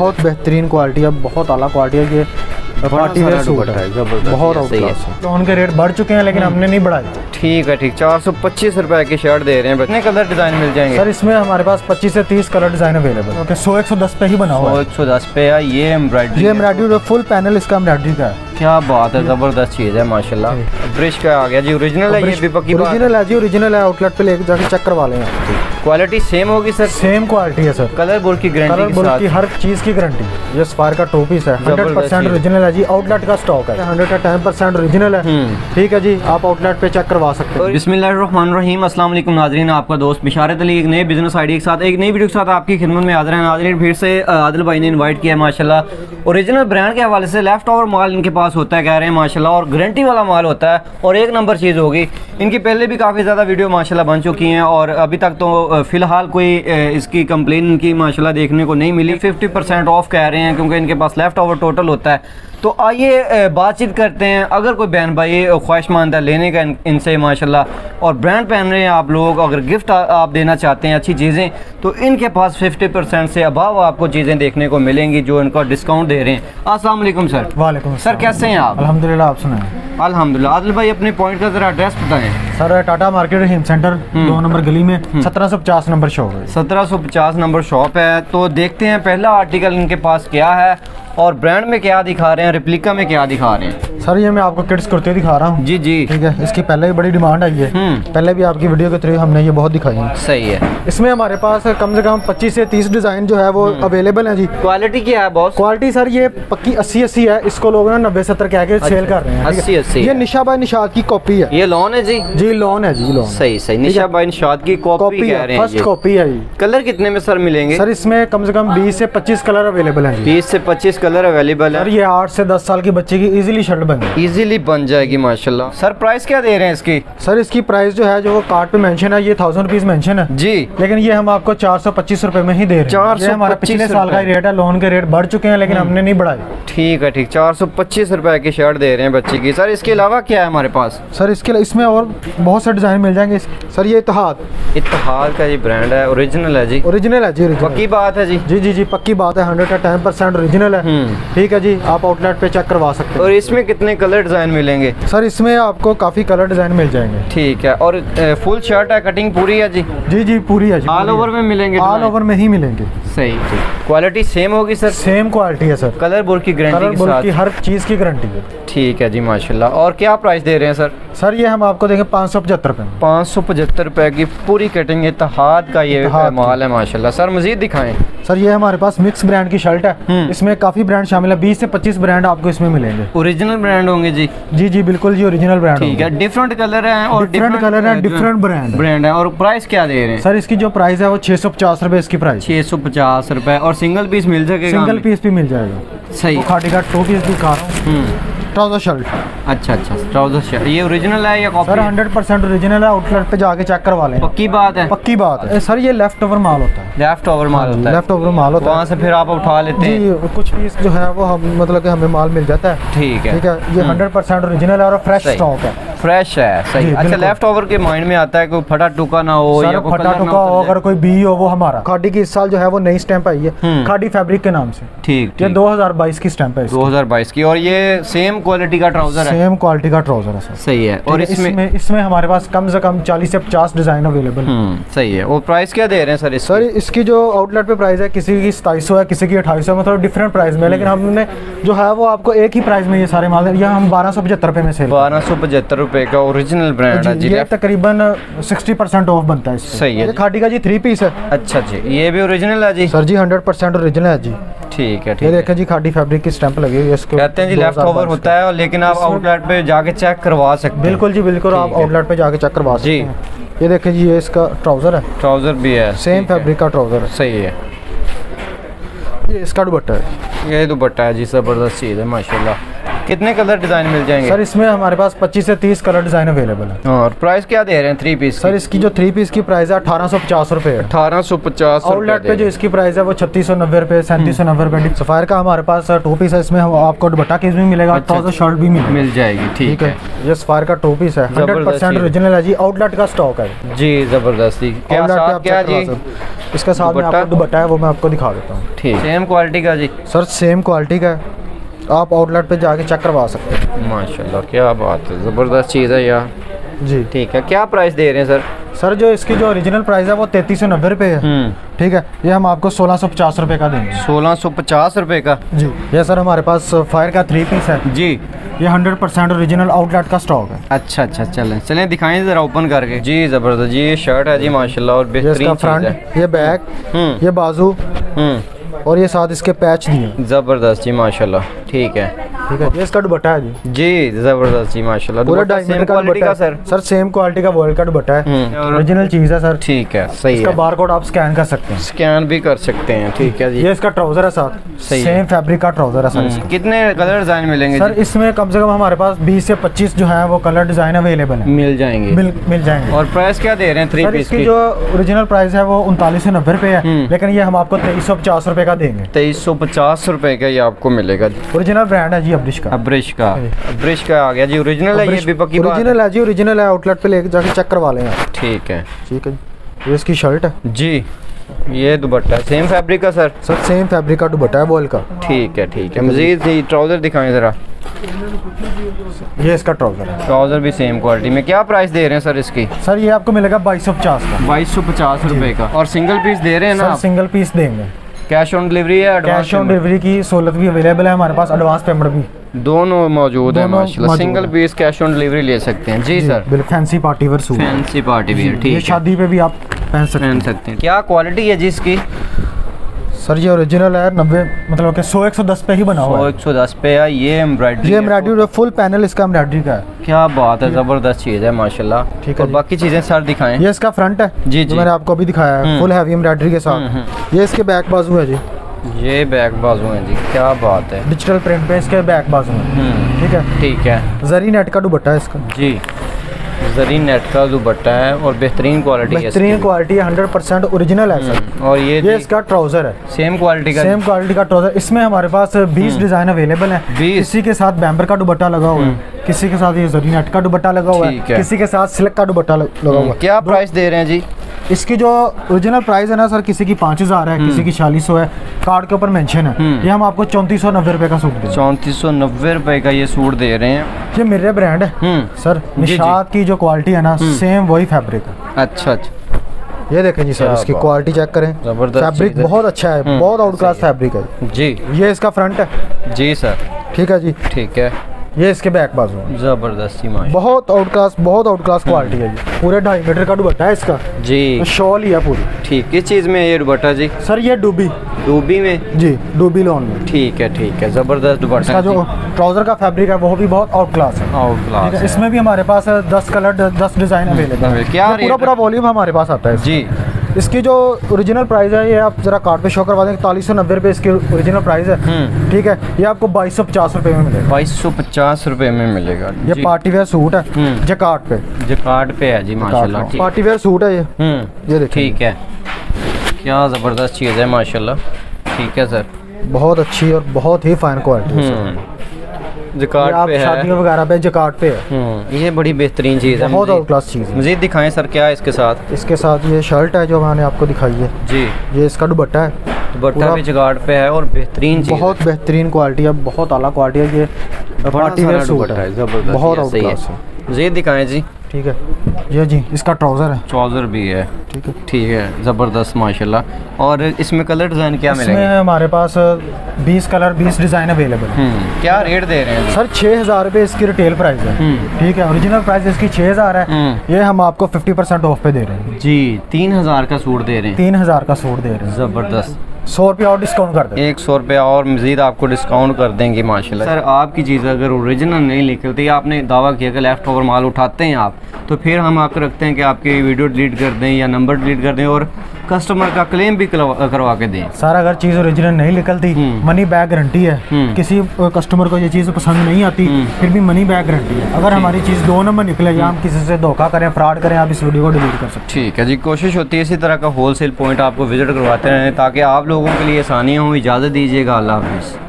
बहुत बेहतरीन क्वालिटी है, बहुत आला क्वालिटी है। ये पार्टी वेयर सूट है, बहुत लोन के रेट बढ़ चुके हैं लेकिन हमने नहीं बढ़ाए। ठीक है ठीक। 425 रुपए की शर्ट दे रहे हैं। कितने कलर डिजाइन मिल जाएंगे सर? इसमें हमारे पास 25 से 30 कलर डिजाइन अवेलेबल है। 100-110 पे ही बना हुआ है। 110 पे है। ये एम्ब्रॉयडरी फुल पैनल इसका एम्ब्रॉयडरी का है। क्या बात है, जबरदस्त चीज है माशाल्लाह। ब्रिश का आ गया जी, ओरिजिनल है ये भी? पक्की ओरिजिनल है जी, ओरिजिनल है। आउटलेट पे लेके जाके चेक करवा लें। क्वालिटी सेम होगी सर? सेम क्वालिटी है सर। कलर बोर्ड की गारंटी के साथ, हर चीज की गारंटी। ये सफायर का टू पीस है, 100% ओरिजिनल है जी। आउटलेट का स्टॉक है, 110% ओरिजिनल है। ठीक है जी, आप आउटलेट पे चेक करवा सकते हैं। बिस्मिल्लाहिर्रहमानिर्रहीम। अस्सलाम वालेकुम नाज़रीन, आपका दोस्त बिशारत अली एक नए बिजनेस आइडिया के साथ एक नई वीडियो के साथ आपकी खिदमत में हाज़िर है। नाज़रीन फिर से आदिल भाई ने इनवाइट किया है माशाल्लाह। ओरिजिनल ब्रांड के हवाले से लेफ्ट ओवर माल इनके पास होता है, कह रहे हैं माशाल्लाह, और गारंटी वाला माल होता है और एक नंबर चीज़ होगी। इनकी पहले भी काफ़ी ज़्यादा वीडियो माशाल्लाह बन चुकी हैं और अभी तक तो फ़िलहाल कोई इसकी कंप्लेन की माशाल्लाह देखने को नहीं मिली। 50% ऑफ कह रहे हैं क्योंकि इनके पास लेफ्ट ओवर टोटल होता है। तो आइए बातचीत करते हैं। अगर कोई बहन भाई ख्वाहिशमंद है लेने का इनसे माशाल्लाह, और ब्रांड पहन रहे हैं आप लोग, अगर गिफ्ट आप देना चाहते हैं अच्छी चीज़ें, तो इनके पास 50% से अबाव आपको चीज़ें देखने को मिलेंगी जो इनका डिस्काउंट दे रहे हैं। अस्सलाम वालेकुम सर। वालेकुम सर, कैसे हैं आप? अल्हम्दुलिल्लाह, आप सुनाएं? अल्हम्दुलिल्लाह। आदिल भाई अपने पॉइंट का जरा एड्रेस बताएं। सर टाटा मार्केट रहीम सेंटर 2 नंबर गली में 1750 नंबर शॉप है। 1750 नंबर शॉप है। तो देखते हैं पहला आर्टिकल इनके पास क्या है और ब्रांड में क्या दिखा रहे हैं, रेप्लिका में क्या दिखा रहे हैं। सर ये मैं आपको किड्स कुर्ते दिखा रहा हूँ। जी जी, ठीक है। इसकी पहले भी बड़ी डिमांड आई है, पहले भी आपकी वीडियो के थ्रू हमने ये बहुत दिखाई है। सही है। इसमें हमारे पास कम से कम 25 से 30 डिजाइन जो है वो अवेलेबल है जी। क्वालिटी क्या है बॉस? क्वालिटी सर ये पक्की 80-80 है। इसको लोग ना 90-70 कह के सेल कर रहे हैं। 80-80 ये निशा बाय निशाद की कॉपी है। ये लॉन है जी? जी लॉन है जी, लॉन। सही सही। निशा बाय निशाद की कॉपी कह रहे हैं, फर्स्ट कॉपी है जी। कलर कितने में सर मिलेंगे? सर इसमें कम से कम 20 से 25 कलर अवेलेबल है। 20 से 25 कलर अवेलेबल है। ये 8 से 10 साल की बच्चे की इजीली शर्ट बन जाएगी माशाल्लाह। सर प्राइस क्या दे रहे हैं इसकी? सर इसकी प्राइस जो है, जो कार्ड पे मेंशन है, ये 1000 रुपीज मेंशन है जी, लेकिन ये हम आपको 425 रुपए में ही दे रहे हैं। 425 हमारा पिछले साल का रेट है। लोन के रेट बढ़ चुके हैं लेकिन हमने नहीं बढ़ाए। ठीक है ठीक। 425 रुपए की शर्ट दे रहे हैं बच्चे की। सर इसके अलावा क्या है हमारे पास? सर इसमें और बहुत से डिजाइन मिल जाएंगे। सर ये इत्तेहाद का ये ब्रांड है, ओरिजिनल है जी? ओरिजिनल है जी, पक्की बात है जी? जी जी जी पक्की बात है, 110% ओरिजिनल है। ठीक है जी, आप आउटलेट पे चेक करवा सकते हैं। और इसमें कितने कलर डिजाइन मिलेंगे? सर इसमें आपको काफी कलर डिजाइन मिल जाएंगे। ठीक है। और फुल शर्ट है, कटिंग पूरी है जी? जी जी पूरी है जी। ऑल ओवर में मिलेंगे? ऑल ओवर में ही मिलेंगे। सही। क्वालिटी सेम होगी सर? सेम क्वालिटी है सर। कलर बोर्ड की गारंटी के साथ, हर चीज की गारंटी है। ठीक है जी माशाल्लाह। और क्या प्राइस दे रहे हैं सर? सर ये हम आपको देंगे 575 रुपए। 575 रुपए की पूरी कटिंग इत्तेहाद का ये माल है माशाल्लाह। सर मजीद दिखाएं। सर ये हमारे पास मिक्स ब्रांड की शर्ट है। इसमें काफी ब्रांड शामिल है, 20 से 25 ब्रांड आपको इसमें मिलेंगे। ओरिजिनल ब्रांड होंगे जी? जी जी बिल्कुल जी, ओरिजिनल ब्रांड। ठीक है। डिफरेंट कलर है और डिफरेंट कलर है, डिफरेंट ब्रांड है। और प्राइस क्या दे रहे हैं? सर इसकी जो प्राइस है वो 650 रुपए इसकी प्राइस। 650 रुपए। और सिंगल पीस मिल जाएगा? सिंगल पीस भी मिल जाएगा। सही। खाटी का 2 पीस दिखा रहा हूँ। Trouser shirt. अच्छा अच्छा, ट्राउजर शर्ट। ये ओरिजिनल है या कॉपी? सर 100% ओरिजिनल है। आउटलेट पे जाके चेक करवा लें। पक्की बात है? पक्की बात है सर। ये लेफ्ट ओवर माल होता है। लेफ्ट ओवर माल होता है? लेफ्ट ओवर माल होता है, वहाँ से फिर आप उठा लेते हैं जी। कुछ पीस जो है वो हम मतलब कि हमें माल मिल जाता है। ठीक है। ठीक है। ये 100% ओरिजिनल है और फ्रेश स्टॉक है। फ्रेश है। सही। अच्छा, लेफ्ट ओवर के माइंड में आता है कोई फटा टुका ना हो या कोई फटा टुका हो, अगर कोई बी हो, वो हमारा खादी की इस साल जो है वो नई स्टैंप आई है, खादी फैब्रिक के नाम से। ठीक। ये 2022 की स्टैंप है। 2022 की। और ये सेम क्वालिटी का ट्राउजर है? सेम क्वालिटी का ट्राउजर है सर। सही है। और इसमें हमारे पास कम से कम 40 से 50 डिजाइन अवेलेबल है। सही है। और प्राइस क्या दे रहे हैं सर इसकी? सर इसकी जो आउटलेट पे प्राइस है, किसी की 2700 है, किसी की 2800 में, थोड़ा डिफरेंट प्राइस में, लेकिन हमने जो है वो आपको एक ही प्राइस में ये सारे माल यहाँ हम 1275 रुपए में सेल। 1275 रुपए का ओरिजिनल ब्रांड है जी। ये तकरीबन 60% ऑफ बनता है। सही है। खादी का जी 3 पीस है। अच्छा जी। ये भी ओरिजिनल है जी? सर जी 100% ओरिजिनल है जी। ठीक है। ये देखें जी, खादी फैब्रिक की स्टैंप लगी हुई है। इसको कहते हैं जी लेफ्ट ओवर होता है, लेकिन आप आउटलेट पे जाके चेक करवा सकते हैं। बिल्कुल जी बिल्कुल, आप आउटलेट पे जाके चेक करवा सकते हैं। ये देखें जी, ये इसका ट्राउजर है। ट्राउजर भी है, सेम फैब्रिक का ट्राउजर है। सही है। ये इसका दुपट्टा है। ये दुपट्टा है जी, जबरदस्त चीज़ है माशाल्लाह। कितने कलर डिजाइन मिल जाएंगे? सर इसमें हमारे पास 25 से 30 कलर डिजाइन अवेलेबल है। और प्राइस क्या दे रहे हैं 3 पीस? सर इसकी जो 3 पीस की प्राइस है 1850 रुपए है। 1850। आउटलेट पे जो इसकी प्राइस है वो 3690 रुपए, 3790 रुपए। सफायर का हमारे पास 2 पीस है। इसमें आपको दुपट्टा केस भी मिलेगा, ट्राउजर शर्ट भी मिल जाएगी। ठीक है। ये सफायर का 2 पीस है, 100% ओरिजिनल है जी। आउटलेट का स्टॉक है जी, जबरदस्ती। क्या जी? इसका साथ में आपको दुपट्टा है, वो मैं आपको दिखा देता हूँ। ठीक, सेम क्वालिटी का जी सर, सेम क्वालिटी का है, आप आउटलेट पे जाके चेक करवा सकते हैं। माशाल्लाह, क्या बात है, ज़बरदस्त चीज़ है यार जी। ठीक है, क्या प्राइस दे रहे हैं सर? सर जो इसकी जो ओरिजिनल प्राइस है वो 3390 रुपये है। ठीक है, ये हम आपको 1650 रुपये का देंगे। 1650 रुपये का जी। ये सर हमारे पास फायर का 3 पीस है जी, ये 100% ओरिजिनल आउटलेट का स्टॉक है। अच्छा अच्छा, चलें दिखाएं ज़रा ओपन करके जी। ज़बरदस्त जी, ये शर्ट है जी माशाल्लाह और बेहतरीन फ्रंट, ये बैक, ये बाजू और ये साथ इसके पैच दिए। ज़बरदस्त जी माशाल्लाह, ठीक है ठीक है। ये इसका दुपट्टा है जी। जी ज़बरदस्त जी माशाल्लाह, पूरा डायमंड का क्वालिटी का सर। सर सेम क्वालिटी का वर्ल्ड का दुपट्टा है, ओरिजिनल चीज़ है सर। ठीक है, सही है। इसका बारकोड आप स्कैन कर सकते हैं, स्कैन भी कर सकते हैं। ठीक है जी। ये इसका ट्राउजर है साथ, सेम फैब्रिक का ट्राउजर है सर इसका। कितने कलर डिज़ाइन मिलेंगे सर? इसमें कम से कम हमारे पास 20 से 25 जो है वो कलर डिज़ाइन अवेलेबल है, मिल जाएंगे। मिल जाएंगे। और प्राइस क्या दे रहे हैं 3 पीस की? जो ओरिजिनल प्राइस है वो 3990 रुपये है, लेकिन ये हम आपको 2350 रुपये का देंगे। 2350 रुपये का ये आपको मिलेगा। ओरिजिनल ब्रांड है जी अब्रिश का। अब्रिश का आ गया जी, ओरिजिनल है ये भी पक्की बात? ओरिजिनल है जी, ओरिजिनल है, आउटलेट पे लेके जाके चेक करवा लें आप। ठीक है ठीक है। ये इसकी शर्ट है जी, ये दुपट्टा सेम फैब्रिक का सर? सर सेम फैब्रिक का दुपट्टा है बॉयल का। ठीक है। मजीद जी ट्राउजर दिखाएं ज़रा। ये इसका ट्राउजर है, ट्राउजर भी सेम क्वालिटी में। क्या प्राइस दे रहे हैं सर इसकी? सर ये आपको मिलेगा 2250 का। 2250 रुपये का। और सिंगल पीस दे रहे हैं ना? सिंगल पीस देंगे। कैश ऑन डिलीवरी है? कैश ऑन डिलीवरी की सहूलत भी अवेलेबल है हमारे पास, एडवांस पेमेंट भी दोनों मौजूद है माशाल्लाह। Single piece cash on delivery ले सकते हैं जी सर। बिल्कुल fancy party wear suit, fancy party wear. ठीक है, शादी पे भी आप पहन सकते हैं। क्या क्वालिटी है जी इसकी? सर ये ओरिजिनल है, 90 मतलब कि 100-110 पे ही बना हुआ है। 110 पे है। ये एम्ब्रॉयडरी फुल पैनल इसका एम्ब्रॉयडरी का है। क्या बात है, ज़बरदस्त चीज़ है माशाल्लाह। ठीक है। और बाकी चीज़ें सर दिखाएं। ये इसका फ्रंट है जी, जो मैंने आपको अभी दिखाया है, फुल हैवी एम्ब्रॉयडरी के साथ। ये इसके बैक बाजू है जी, ये बैक बाजू है जी, क्या बात है। डिजिटल प्रिंट पे इसके बैक बाजू है। ठीक है। जरी नेट का दुपट्टा है इसका जी, जरी नेट का दुपट्टा है और बेहतरीन क्वालिटी है। 100% ओरिजिनल है सर। और ये इसका ट्राउजर है, सेम क्वालिटी का ट्राउजर। इसमें हमारे पास 20 डिजाइन अवेलेबल है। किसी के साथ बैम्बर का दुपट्टा लगा हुआ है, किसी के साथ ये जरी नेट का दुपट्टा लगा हुआ है, किसी के साथ सिल्क का दुपट्टा लगा हुआ है। क्या प्राइस दे रहे हैं जी इसकी? जो ओरिजिनल प्राइस है ना सर, किसी की 5000 है, किसी की 4600 है, कार्ड के ऊपर मेंशन है। ये हम आपको 3490 रुपए का सूट दे। 3490 रुपए का ये सूट दे रहे हैं। ये मिरर ब्रांड है सर, निशात की जो क्वालिटी है ना सेम वही फैब्रिक है। अच्छा। ये देखें जी सर, इसकी क्वालिटी चेक करें, फैब्रिक बहुत अच्छा है, बहुत आउट क्लास फैब्रिक है जी। ये इसका फ्रंट है जी सर। ठीक है जी। ठीक है। ये इसके बैक बाजू, जबरदस्ती बहुत आउट क्लास क्वालिटी है। ये पूरे 2.5 मीटर का दुपट्टा है इसका जी, शॉल ही है पूरी। ठीक, किस चीज़ में ये दुपट्टा जी? सर ये डूबी में जी, डूबी लोन में। ठीक है, जबरदस्त दुपट्टा। इसका जो ट्राउजर का फैब्रिक है वो भी बहुत आउट क्लास है। इसमें भी हमारे पास 10 कलर 10 डिजाइन अवेलेबल है। क्या पूरा वॉल्यूम हमारे पास आता है जी। इसकी जो ओरिजिनल प्राइस है, ये आप जरा कार्ड पे शो करवा देंगे, 4190 रुपये इसकी ओरिजिनल प्राइस है। ठीक है। ये आपको 2250 रुपये में मिलेगा। 2250 रुपये में मिलेगा। ये पार्टी वेयर सूट है, जकार्ड पे है जी माशाल्लाह। पार्टी वेयर सूट है ये देखिए। ठीक है, क्या ज़बरदस्त चीज़ है माशाल्लाह। ठीक है सर, बहुत अच्छी और बहुत ही फाइन क्वालिटी जकार्ड पे है, शादियों वगैरह पे जकार्ड पे है। ये बड़ी बेहतरीन चीज़ है, बहुत आउट क्लास चीज़ है। मज़ीद दिखाएं सर, क्या है इसके साथ? इसके साथ ये शर्ट है जो मैंने आपको दिखाई है जी। ये इसका दुपट्टा है, दुपट्टा भी जकार्ड पे है और बेहतरीन चीज़, बहुत बेहतरीन क्वालिटी है, बहुत आला क्वालिटी है। ये पार्टी वेयर सूट है, जबरदस्त, बहुत आउट क्लास है। मज़ीद दिखाएं जी। ठीक है। ये जी इसका ट्राउजर है, ट्राउजर भी है। ठीक है, ज़बरदस्त माशाल्लाह। और इसमें कलर डिज़ाइन क्या मिलेंगे? इसमें हमारे पास 20 कलर 20 डिज़ाइन अवेलेबल है। क्या रेट दे रहे हैं सर? 6000 रुपये इसकी रिटेल प्राइस है। ठीक है। ओरिजिनल प्राइस इसकी 6000 है। ये हम आपको 50% ऑफ पे दे रहे हैं जी। 3000 का सूट दे रहे हैं। 3000 का सूट दे रहे हैं। ज़बरदस्त। 100 रुपया और डिस्काउंट कर दें। 100 रुपया और मज़ीद आपको डिस्काउंट कर देंगे माशाल्लाह। सर आपकी चीज़ अगर ओरिजिनल नहीं निकलती, आपने दावा किया कि लेफ्ट ओवर माल उठाते हैं आप, तो फिर हम आपको रखते हैं कि आपकी वीडियो डिलीट कर दें या नंबर डिलीट कर दें और कस्टमर का क्लेम भी करवा के दें। सर अगर चीज़ ओरिजिनल नहीं निकलती, मनी बैक गारंटी है। किसी कस्टमर को ये चीज़ पसंद नहीं आती, फिर भी मनी बैक गारंटी है। अगर हमारी चीज़ 2 नंबर निकले या हम किसी से धोखा करें, फ्रॉड करें, आप इस वीडियो को डिलीट कर सकते हैं। ठीक है जी, कोशिश होती है इसी तरह का होलसेल पॉइंट आपको विजिट करवाते रहें ताकि आप लोगों के लिए आसानियाँ हों। इजाज़त दीजिएगा, अल्लाह हाफ़िज़।